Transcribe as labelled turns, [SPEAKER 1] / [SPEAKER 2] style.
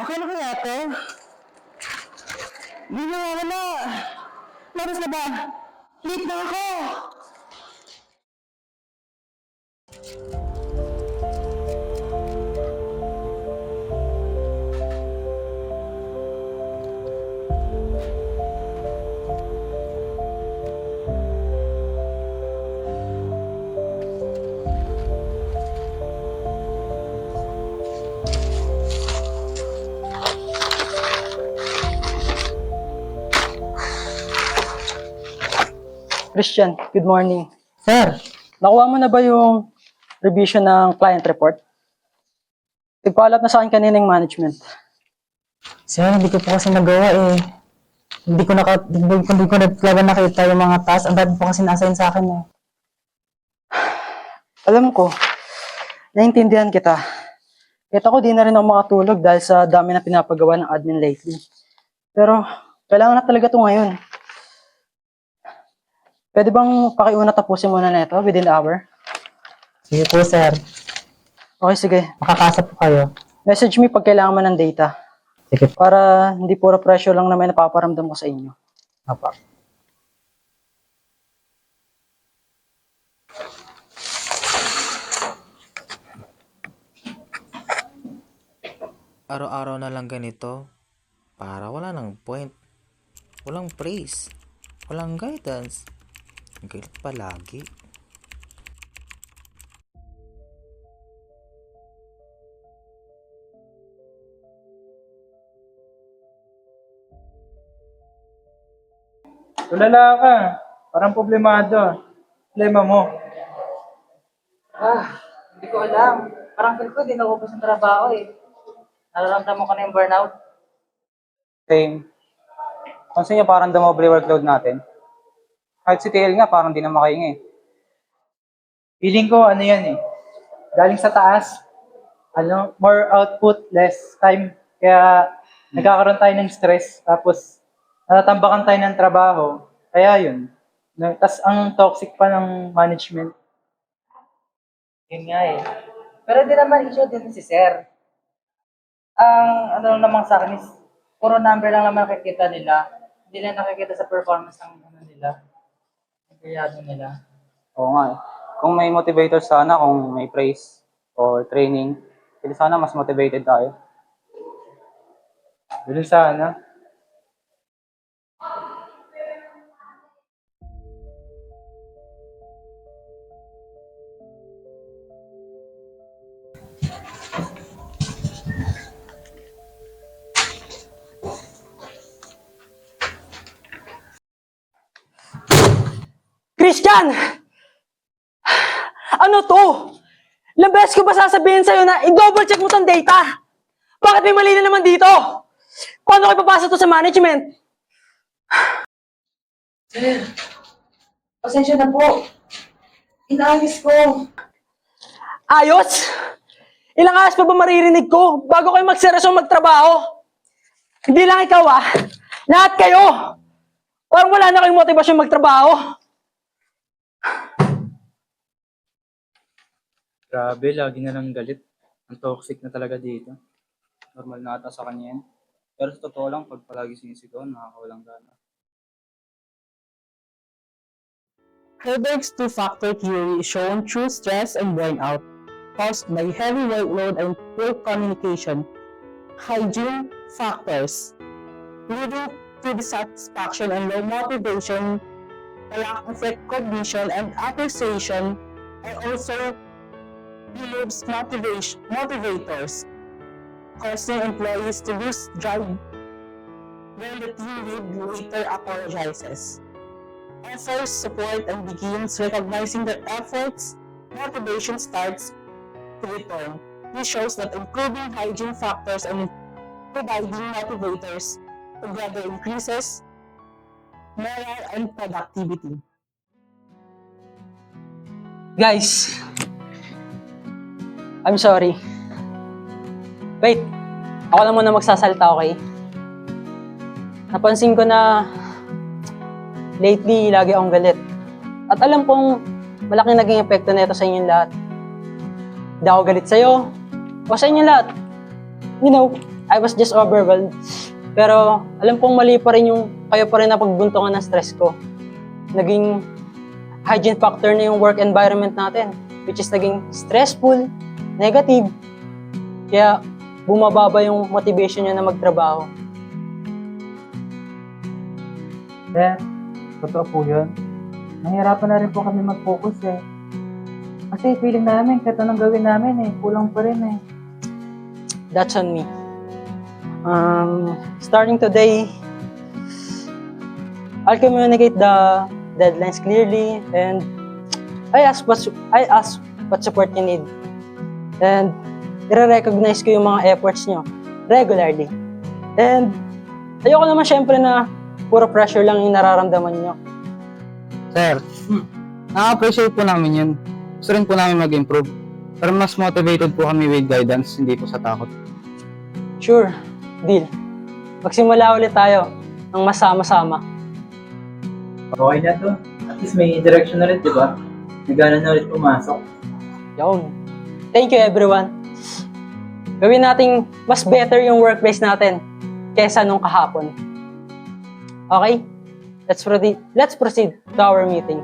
[SPEAKER 1] Okay na kaya ate? Hindi na wala. Labas na ba? Late na ako!
[SPEAKER 2] Christian, good morning.
[SPEAKER 1] Sir,
[SPEAKER 2] Nakuha mo na ba yung revision ng client report? Ipaalat na sa akin kanina yung management.
[SPEAKER 1] hindi ko po kasi nagawa eh. Hindi ko na talaga nakita yung mga task. Ang dami po kasi na-assign sa akin eh.
[SPEAKER 2] Alam ko, naiintindihan kita. Kahit ako di na rin ako makatulog dahil sa dami na pinapagawa ng admin lately. Pero, kailangan na talaga ito ngayon. Pwede bang pakiuna tapusin muna na ito within the hour?
[SPEAKER 1] Sige po sir,
[SPEAKER 2] Okay, sige.
[SPEAKER 1] makakasa po kayo.
[SPEAKER 2] Message me pag kailangan mo ng data.
[SPEAKER 1] Sige po.
[SPEAKER 2] Para hindi puro pressure lang na may napaparamdam ko sa inyo.
[SPEAKER 1] Apa.
[SPEAKER 3] Araw-araw na lang ganito, para wala nang point. Walang praise. Walang guidance. Galit palagi.
[SPEAKER 4] Tulala ka. Parang problemado. Problema mo.
[SPEAKER 5] Hindi ko alam. Parang feel ko, di naubos ng trabaho eh. Nararamdaman ko na yung burnout.
[SPEAKER 4] Same. Kasi niya parang dumoble workload natin. Kahit si TL nga parang di na makahinga eh. Feeling ko ano yan eh. Galing sa taas. More output, less time. Kaya nagkakaroon tayo ng stress. Tapos natatambakan tayo ng trabaho. Kaya yun. Tapos ang toxic pa ng management.
[SPEAKER 5] Yun nga eh. Pero di naman issue din si Sir. Ang ano lang naman sa akin is, puro number lang naman nakikita nila. Hindi lang nakikita sa performance ng ano nila. Ng kayado nila.
[SPEAKER 4] Oo nga eh. Kung may motivator sana, kung may praise or training, hindi sana mas motivated tayo. Ganun sana.
[SPEAKER 2] Christian! Ano to? Ilang beses ko ba sasabihin sa'yo na i-double check mo tong data? Bakit may mali na naman dito? Paano ko ipapasa to sa management?
[SPEAKER 5] Pasensya na po. Inaayos ko.
[SPEAKER 2] Ayos? Ilang ayos pa ba maririnig ko bago kayo magseryoso magtrabaho? Hindi lang ikaw lahat kayo. Parang wala na kayong motivasyon magtrabaho.
[SPEAKER 4] Grabe, lagi na lang galit. Ang toxic na talaga dito. Normal na ata sa kanya yan. Pero sa totoo lang, pag palagi sinisigaw, nakakawalang gana.
[SPEAKER 1] Heiberg's two-factor theory is shown through stress and burnout caused by heavy workload and poor communication, hygiene factors, leading to dissatisfaction and low motivation, a lack of recognition and appreciation, and also removes motivators, causing employees to lose drive when the team lead later apologizes. Offers support and begins recognizing their efforts, motivation starts to return. This shows that improving hygiene factors and providing motivators together increases morale and productivity.
[SPEAKER 2] Guys, I'm sorry. Wait, ako lang muna magsasalita, okay? Napansin ko na lately, lagi akong galit. At alam kong malaking naging epekto nito sa inyong lahat. Hindi ako galit sa'yo o sa inyong lahat. You know, I was just overwhelmed. Pero alam kong mali pa rin yung kayo pa rin na pagbuntungan ng stress ko. Naging hygiene factor na yung work environment natin, which is naging stressful, negative. Kaya bumababa yung motivation niya na magtrabaho.
[SPEAKER 5] Sir, totoo po yun. Nahihirapan na rin po kami mag-focus eh. Kasi feeling namin, kahit anong gawin namin eh, kulang pa rin eh.
[SPEAKER 2] That's on me. Starting today, I'll communicate the deadlines clearly and I ask what support you need. And i-recognize ko yung mga efforts nyo regularly. And ayoko naman syempre na puro pressure lang yung nararamdaman nyo.
[SPEAKER 4] Sir, na-appreciate po namin yun. Gusto rin po namin mag-improve. Pero mas motivated po kami with guidance, hindi po sa takot.
[SPEAKER 2] Sure, deal. Magsimula ulit tayo ng masama-sama.
[SPEAKER 5] Okay na to. At least may direction na rin, di ba? Nagana na ulit pumasok.
[SPEAKER 2] Yun. Thank you everyone. Gawin nating mas better yung workplace natin kesa nung kahapon. Okay? Let's proceed to our meeting.